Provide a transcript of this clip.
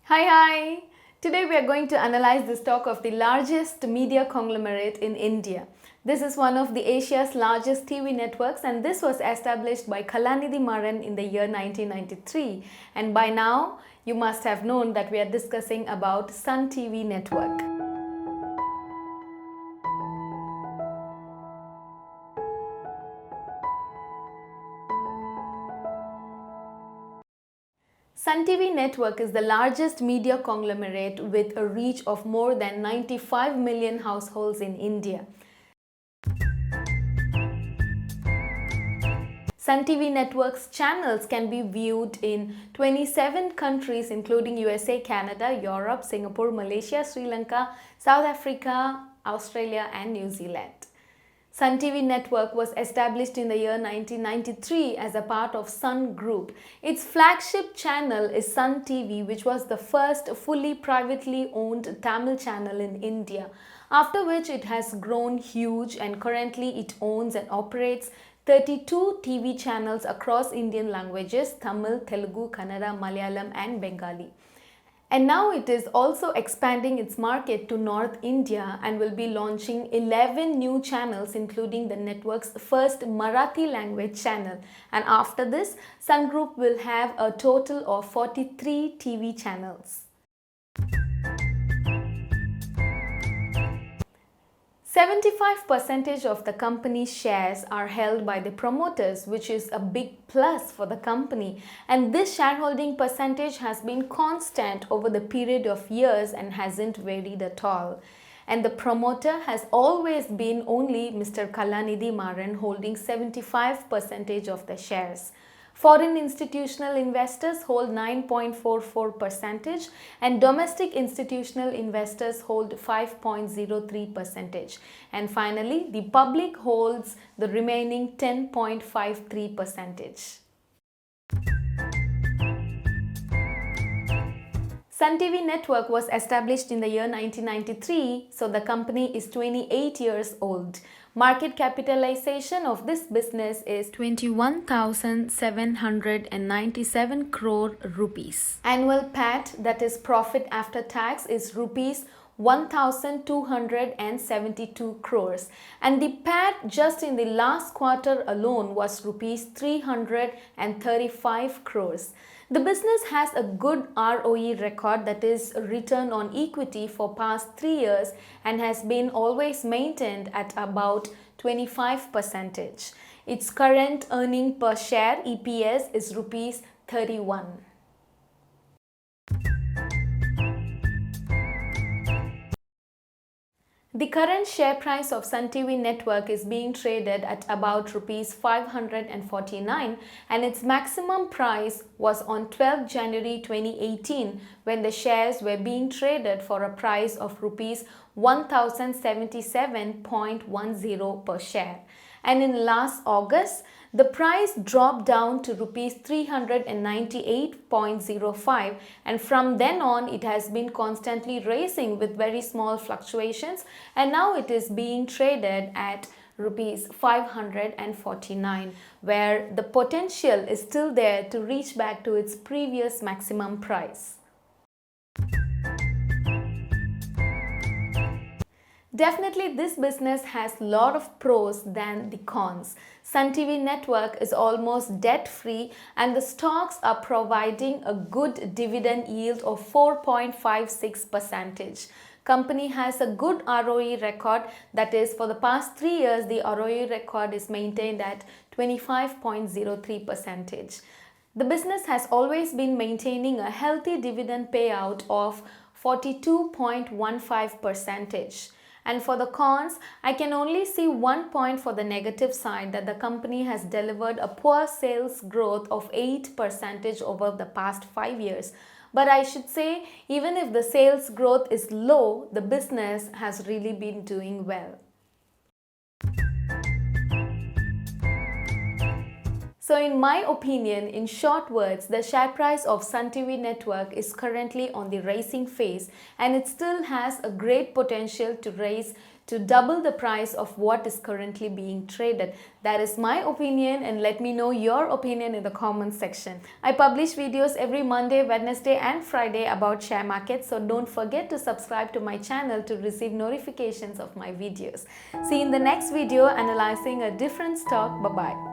Hi. Today we are going to analyze the stock of the largest media conglomerate in India. This is one of the Asia's largest TV networks, and this was established by Kalanidhi Maran in the year 1993. And by now, you must have known that we are discussing about Sun TV network. Sun TV network is the largest media conglomerate with a reach of more than 95 million households in India. Sun TV network's channels can be viewed in 27 countries including USA, Canada, Europe, Singapore, Malaysia, Sri Lanka, South Africa, Australia and New Zealand. Sun TV network was established in the year 1993 as a part of Sun Group. Its flagship channel is Sun TV, which was the first fully privately owned Tamil channel in India, after which it has grown huge and currently it owns and operates 32 TV channels across Indian languages: Tamil, Telugu, Kannada, Malayalam and Bengali. And now it is also expanding its market to North India and will be launching 11 new channels, including the network's first Marathi language channel. And after this, Sun Group will have a total of 43 TV channels. 75% of the company's shares are held by the promoters, which is a big plus for the company, and this shareholding percentage has been constant over the period of years and hasn't varied at all. And the promoter has always been only Mr. Kalanidhi Maran, holding 75% of the shares. Foreign institutional investors hold 9.44% and domestic institutional investors hold 5.03%. And finally, the public holds the remaining 10.53%. Sun TV network was established in the year 1993, so the company is 28 years old. Market capitalization of this business is 21,797 crore rupees. Annual PAT, that is profit after tax, is rupees 1,272 crores, and the PAT just in the last quarter alone was rupees 335 crores. The business has a good ROE record, that is return on equity, for past 3 years and has been always maintained at about 25%. Its current earning per share EPS is rupees 31. The current share price of Sun TV network is being traded at about rupees 549, and its maximum price was on 12 January 2018 when the shares were being traded for a price of rupees 1077.10 per share. And in last August, the price dropped down to rupees 398.05, and from then on it has been constantly rising with very small fluctuations, and now it is being traded at rupees 549, where the potential is still there to reach back to its previous maximum price. Definitely this business has lot of pros than the cons. Sun TV network is almost debt free and the stocks are providing a good dividend yield of 4.56%. Company has a good ROE record, that is for the past 3 years the ROE record is maintained at 25.03%. The business has always been maintaining a healthy dividend payout of 42.15%. And for the cons, I can only see one point for the negative side, that the company has delivered a poor sales growth of 8% over the past 5 years. But I should say, even if the sales growth is low, the business has really been doing well. So in my opinion, in short words, the share price of Sun TV network is currently on the rising phase, and it still has a great potential to raise to double the price of what is currently being traded. That is my opinion, and let me know your opinion in the comment section. I publish videos every Monday, Wednesday and Friday about share market, so don't forget to subscribe to my channel to receive notifications of my videos. See you in the next video analyzing a different stock. Bye bye.